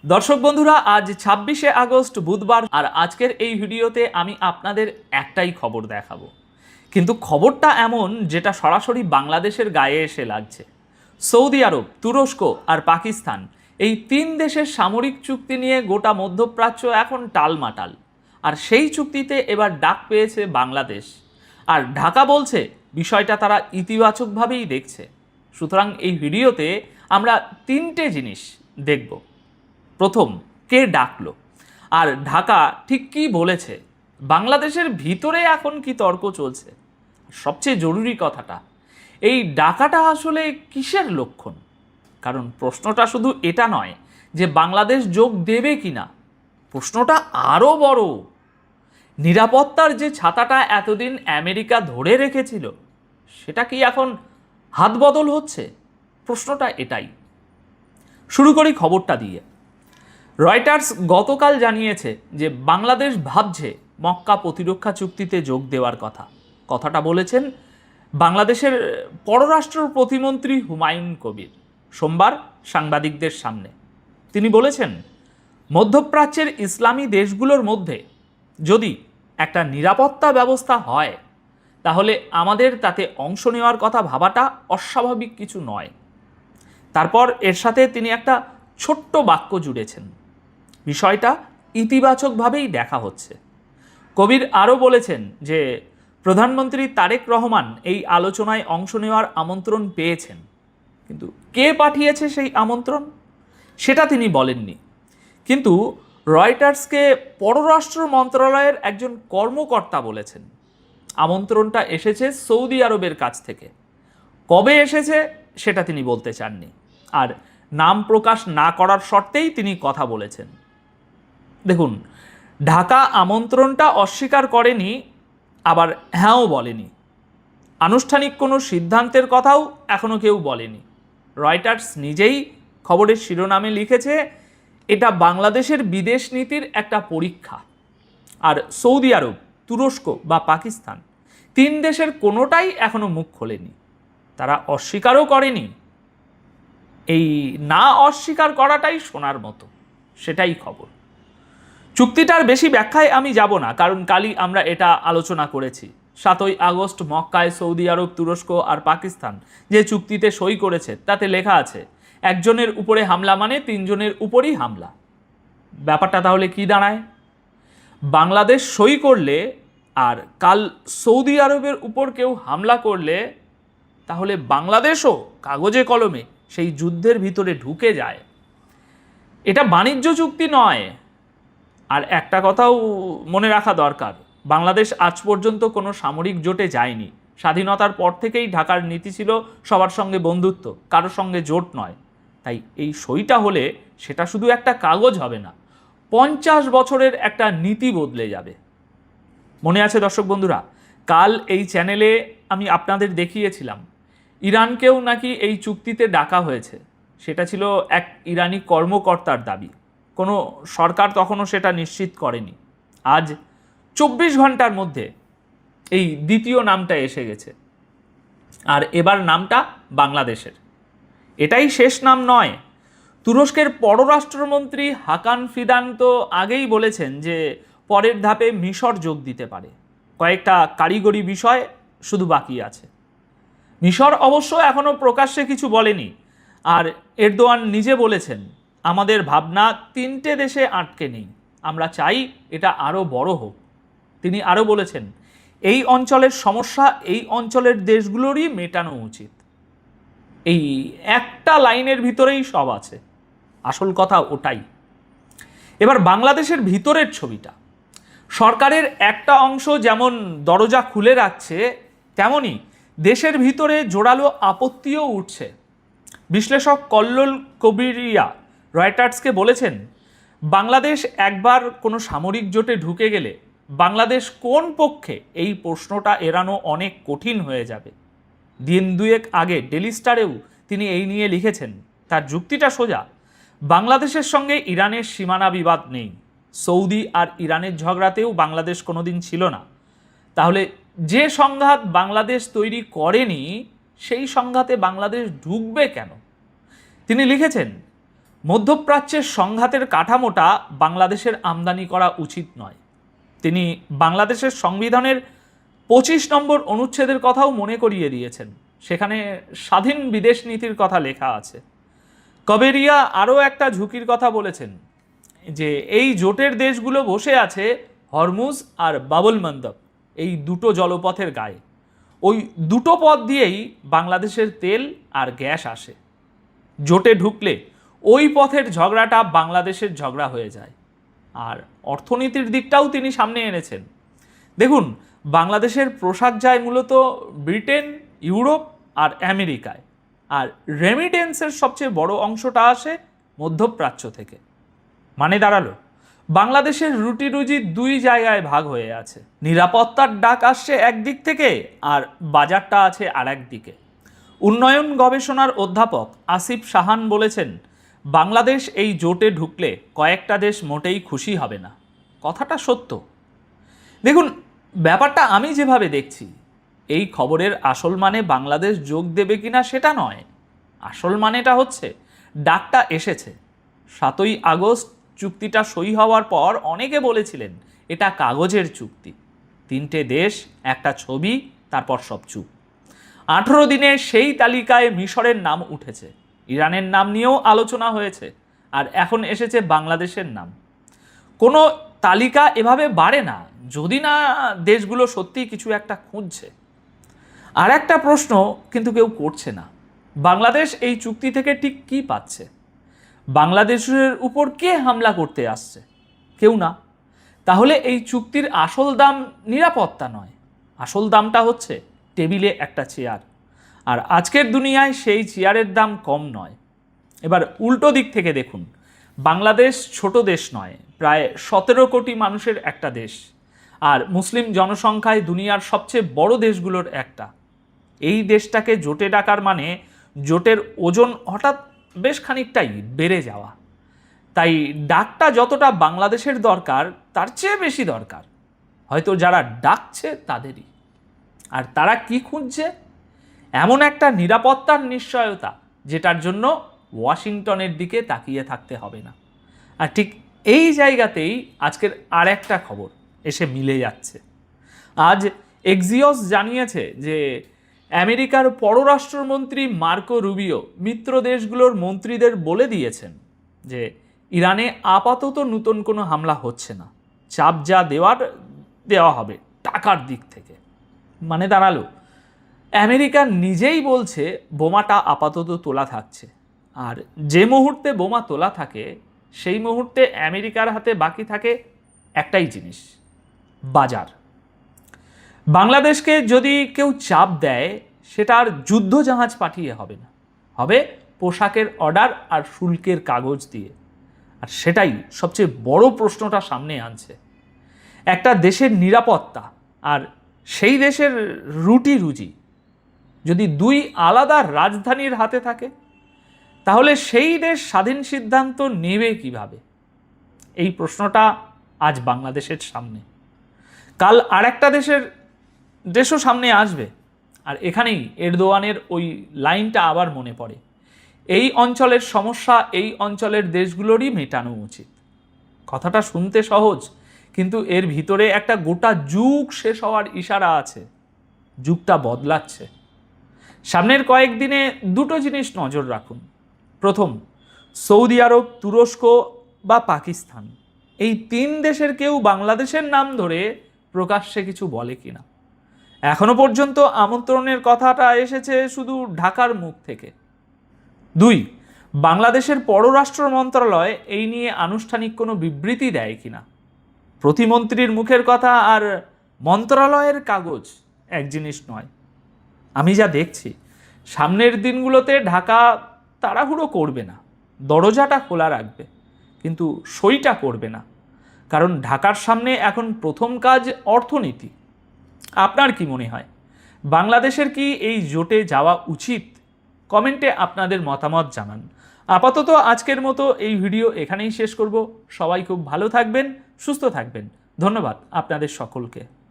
দর্শক বন্ধুরা, আজ 26শে আগস্ট বুধবার, আর আজকের এই ভিডিওতে আমি আপনাদের একটাই খবর দেখাবো। কিন্তু খবরটা এমন যেটা সরাসরি বাংলাদেশের গায়ে এসে লাগছে। সৌদি আরব, তুরস্ক আর পাকিস্তান, এই তিন দেশের সামরিক চুক্তি নিয়ে গোটা মধ্যপ্রাচ্য এখন টালমাটাল। আর সেই চুক্তিতে এবার ডাক পেয়েছে বাংলাদেশ। আর ঢাকা বলছে বিষয়টা তারা ইতিবাচকভাবেই দেখছে। সুতরাং এই ভিডিওতে আমরা তিনটে জিনিস দেখব। প্রথম, কে ডাকলো, আর ঢাকা ঠিক কী বলেছে, বাংলাদেশের ভিতরে এখন কি তর্ক চলছে, সবচেয়ে জরুরি কথাটা, এই ডাকাটা আসলে কিসের লক্ষণ। কারণ প্রশ্নটা শুধু এটা নয় যে বাংলাদেশ যোগ দেবে কিনা, প্রশ্নটা আরও বড়। নিরাপত্তার যে ছাতাটা এতদিন আমেরিকা ধরে রেখেছিল, সেটা কি এখন হাত বদল হচ্ছে? প্রশ্নটা এটাই। শুরু করি খবরটা দিয়ে। রয়টার্স গতকাল জানিয়েছে যে বাংলাদেশ ভাবছে মক্কা প্রতিরক্ষা চুক্তিতে যোগ দেওয়ার কথাটা বলেছেন বাংলাদেশের পররাষ্ট্র প্রতিমন্ত্রী হুমায়ুন কবির সোমবার সাংবাদিকদের সামনে। তিনি বলেছেন, মধ্যপ্রাচ্যের ইসলামী দেশগুলোর মধ্যে যদি একটা নিরাপত্তা ব্যবস্থা হয়, তাহলে আমাদের তাতে অংশ নেওয়ার কথা ভাবাটা অস্বাভাবিক কিছু নয়। তারপর এর সাথে তিনি একটা ছোট্ট বাক্য জুড়েছেন, বিষয়টা ইতিবাচকভাবেই দেখা হচ্ছে। কবির আরও বলেছেন যে প্রধানমন্ত্রী তারেক রহমান এই আলোচনায় অংশ নেওয়ার আমন্ত্রণ পেয়েছেন, কিন্তু কে পাঠিয়েছে সেই আমন্ত্রণ সেটা তিনি বলেননি। কিন্তু রয়টার্সকে পররাষ্ট্র মন্ত্রণালয়ের একজন কর্মকর্তা বলেছেন আমন্ত্রণটা এসেছে সৌদি আরবের কাছ থেকে। কবে এসেছে সেটা তিনি বলতে চাননি, আর নাম প্রকাশ না করার শর্তেই তিনি কথা বলেছেন। দেখুন, ঢাকা আমন্ত্রণটা অস্বীকার করেনি, আবার হ্যাঁও বলেনি। আনুষ্ঠানিক কোনো সিদ্ধান্তের কথাও এখনও কেউ বলেনি। রয়টার্স নিজেই খবরের শিরোনামে লিখেছে, এটা বাংলাদেশের বিদেশ নীতির একটা পরীক্ষা। আর সৌদি আরব, তুরস্ক বা পাকিস্তান, তিন দেশের কোনোটাই এখনও মুখ খোলেনি। তারা অস্বীকারও করেনি। এই না অস্বীকার করাটাই শোনার মতো, সেটাই খবর। চুক্তিটার বেশি ব্যাখ্যায় আমি যাব না, কারণ কালই আমরা এটা আলোচনা করেছি। 7ই আগস্ট মক্কায় সৌদি আরব, তুরস্ক আর পাকিস্তান যে চুক্তিতে সই করেছে তাতে লেখা আছে একজনের উপরে হামলা মানে তিনজনের উপরই হামলা। ব্যাপারটা তাহলে কি দাঁড়ায়? বাংলাদেশ সই করলে আর কাল সৌদি আরবের উপর কেউ হামলা করলে, তাহলে বাংলাদেশও কাগজে কলমে সেই যুদ্ধের ভিতরে ঢুকে যায়। এটা বাণিজ্য চুক্তি নয়। আর একটা কথাও মনে রাখা দরকার, বাংলাদেশ আজ পর্যন্ত কোনো সামরিক জোটে যায়নি। স্বাধীনতার পর থেকেই ঢাকার নীতি ছিল সবার সঙ্গে বন্ধুত্ব, কারোর সঙ্গে জোট নয়। তাই এই সইটা হলে সেটা শুধু একটা কাগজ হবে না, 50 বছরের একটা নীতি বদলে যাবে। মনে আছে দর্শক বন্ধুরা, কাল এই চ্যানেলে আমি আপনাদের দেখিয়েছিলাম ইরানকেও নাকি এই চুক্তিতে ডাকা হয়েছে। সেটা ছিল এক ইরানি কর্মকর্তার দাবি, কোনো সরকার তখনও সেটা নিশ্চিত করেনি। আজ 24 ঘন্টার মধ্যে এই দ্বিতীয় নামটা এসে গেছে, আর এবার নামটা বাংলাদেশের। এটাই শেষ নাম নয়। তুরস্কের পররাষ্ট্রমন্ত্রী হাকান ফিদান তো আগেই বলেছেন যে পরের ধাপে মিশর যোগ দিতে পারে। কয়েকটা কারিগরি বিষয় শুধু বাকি আছে। মিশর অবশ্য এখনও প্রকাশ্যে কিছু বলেনি। আর এরদোয়ান নিজে বলেছেন, আমাদের ভাবনা তিনটে দেশে আটকে নেই, আমরা চাই এটা আরও বড় হোক। তিনি আরও বলেছেন, এই অঞ্চলের সমস্যা এই অঞ্চলের দেশগুলোরই মেটানো উচিত। এই একটা লাইনের ভিতরেই সব আছে, আসল কথা ওটাই। এবার বাংলাদেশের ভিতরের ছবিটা। সরকারের একটা অংশ যেমন দরজা খুলে রাখছে, তেমনি দেশের ভিতরে জোরালো আপত্তিও উঠছে। বিশ্লেষক কল্লোল কবিরিয়া রয়টার্সকে বলেছেন, বাংলাদেশ একবার কোনো সামরিক জোটে ঢুকে গেলে বাংলাদেশ কোন পক্ষে, এই প্রশ্নটা এড়ানো অনেক কঠিন হয়ে যাবে। দিন দুয়েক আগে ডেলি স্টারেও তিনি এই নিয়ে লিখেছেন। তার যুক্তিটা সোজা, বাংলাদেশের সঙ্গে ইরানের সীমানা বিবাদ নেই, সৌদি আর ইরানের ঝগড়াতেও বাংলাদেশ কোনোদিন ছিল না। তাহলে যে সংঘাত বাংলাদেশ তৈরি করেনি, সেই সংঘাতে বাংলাদেশ ঢুকবে কেন? তিনি লিখেছেন, মধ্যপ্রাচ্যের সংঘাতের কাঠামোটা বাংলাদেশের আমদানি করা উচিত নয়। তিনি বাংলাদেশের সংবিধানের 25 নম্বর অনুচ্ছেদের কথাও মনে করিয়ে দিয়েছেন। সেখানে স্বাধীন বিদেশ নীতির কথা লেখা আছে। কবেরিয়া আরও একটা ঝুঁকির কথা বলেছেন, যে এই জোটের দেশগুলো বসে আছে হরমুজ আর বাবুল মন্দব, এই দুটো জলপথের গায়ে। ওই দুটো পথ দিয়েই বাংলাদেশের তেল আর গ্যাস আসে। জোটে ঢুকলে ওই পথের ঝগড়াটা বাংলাদেশের ঝগড়া হয়ে যায়। আর অর্থনীতির দিকটাও তিনি সামনে এনেছেন। দেখুন, বাংলাদেশের পোশাক যায় মূলত ব্রিটেন, ইউরোপ আর আমেরিকায়, আর রেমিটেন্সের সবচেয়ে বড় অংশটা আসে মধ্যপ্রাচ্য থেকে। মানে দাঁড়ালো বাংলাদেশের রুটি রুজি দুই জায়গায় ভাগ হয়ে আছে। নিরাপত্তার ডাক আসছে একদিক থেকে, আর বাজারটা আছে আর একদিকে। উন্নয়ন গবেষণার অধ্যাপক আসিফ সাহান বলেছেন, বাংলাদেশ এই জোটে ঢুকলে কয়েকটা দেশ মোটেই খুশি হবে না। কথাটা সত্য। দেখুন, ব্যাপারটা আমি যেভাবে দেখছি, এই খবরের আসল মানে বাংলাদেশ যোগ দেবে কিনা সেটা নয়। আসল মানেটা হচ্ছে ডাকটা এসেছে। 7ই আগস্ট চুক্তিটা সই হওয়ার পর অনেকে বলেছিলেন এটা কাগজের চুক্তি, 3টে দেশ, একটা ছবি, তারপর সব চুপ। 18 দিনে সেই তালিকায় মিশরের নাম উঠেছে, ইরানের নাম নিয়েও আলোচনা হয়েছে, আর এখন এসেছে বাংলাদেশের নাম। কোনো তালিকা এভাবে বাড়ে না যদি না দেশগুলো সত্যিই কিছু একটা খুঁজছে। আর একটা প্রশ্ন কিন্তু কেউ করছে না, বাংলাদেশ এই চুক্তি থেকে ঠিক কী পাচ্ছে? বাংলাদেশের উপর কে হামলা করতে আসছে? কেউ না। তাহলে এই চুক্তির আসল দাম নিরাপত্তা নয়, আসল দামটা হচ্ছে টেবিলে একটা চেয়ার। আর আজকের দুনিয়ায় সেই চেয়ারের দাম কম নয়। এবার উল্টো দিক থেকে দেখুন, বাংলাদেশ ছোট দেশ নয়, প্রায় 17 কোটি মানুষের একটা দেশ, আর মুসলিম জনসংখ্যায় দুনিয়ার সবচেয়ে বড় দেশগুলোর একটা। এই দেশটাকে জোটে ডাকার মানে জোটের ওজন হঠাৎ বেশ খানিকটাই বেড়ে যাওয়া। তাই ডাকটা যতটা বাংলাদেশের দরকার তার চেয়ে বেশি দরকার হয়তো যারা ডাকছে তাদেরই। আর তারা কি খুঁজছে? এমন একটা নিরাপত্তার নিশ্চয়তা যেটার জন্য ওয়াশিংটনের দিকে তাকিয়ে থাকতে হবে না। আর ঠিক এই জায়গাতেই আজকের আর একটা খবর এসে মিলে যাচ্ছে। আজ এক্সিওস জানিয়েছে যে আমেরিকার পররাষ্ট্রমন্ত্রী মার্কো রুবিও মিত্র দেশগুলোর মন্ত্রীদের বলে দিয়েছেন যে ইরানে আপাতত নতুন কোনো হামলা হচ্ছে না, চাপ যা দেওয়া হবে টাকার দিক থেকে। মানে দাঁড়ালো আমেরিকা নিজেই বলছে বোমাটা আপাতত তোলা থাকছে, আর যে মুহূর্তে বোমা তোলা থাকে সেই মুহূর্তে আমেরিকার হাতে বাকি থাকে একটাই জিনিস, বাজার। বাংলাদেশকে যদি কেউ চাপ দেয় সেটা আর যুদ্ধ জাহাজ পাঠিয়ে হবে না, হবে পোশাকের অর্ডার আর শুল্কের কাগজ দিয়ে। আর সেটাই সবচেয়ে বড় প্রশ্নটা সামনে আনছে। একটা দেশের নিরাপত্তা আর সেই দেশের রুটি রুজি যদি দুই আলাদা রাজধানীর হাতে থাকে, তাহলে সেই দেশ স্বাধীন সিদ্ধান্ত নেবে কিভাবে? এই প্রশ্নটা আজ বাংলাদেশের সামনে। কাল আর একটা দেশও সামনে আসবে। আর এখানেই এরদোয়ানের ওই লাইনটা আবার মনে পড়ে, এই অঞ্চলের সমস্যা এই অঞ্চলের দেশগুলোরই মেটানো উচিত। কথাটা শুনতে সহজ, কিন্তু এর ভিতরে একটা গোটা যুগ শেষ হওয়ার ইশারা আছে। যুগটা বদলাচ্ছে। সামনের কয়েকদিনে দুটো জিনিস নজর রাখুন। প্রথম, সৌদি আরব, তুরস্ক বা পাকিস্তান, এই 3 দেশের কেউ বাংলাদেশের নাম ধরে প্রকাশ্যে কিছু বলে কিনা। এখনো পর্যন্ত আমন্ত্রণের কথাটা এসেছে শুধু ঢাকার মুখ থেকে। 2, বাংলাদেশের পররাষ্ট্র মন্ত্রণালয় এই নিয়ে আনুষ্ঠানিক কোনো বিবৃতি দেয় কিনা। প্রতিমন্ত্রীর মুখের কথা আর মন্ত্রণালয়ের কাগজ এক জিনিস নয়। আমি যা দেখছি সামনের দিনগুলোতে ঢাকা তাড়াহুড়ো করবে না, দরজাটা খোলা রাখবে, কিন্তু সইটা করবে না। কারণ ঢাকার সামনে এখন প্রথম কাজ অর্থনীতি। আপনার কি মনে হয়, বাংলাদেশের কি এই জোটে যাওয়া উচিত? কমেন্টে আপনাদের মতামত জানান। আপাতত আজকের মতো এই ভিডিও এখানেই শেষ করব। সবাই খুব ভালো থাকবেন, সুস্থ থাকবেন। ধন্যবাদ আপনাদের সকলকে।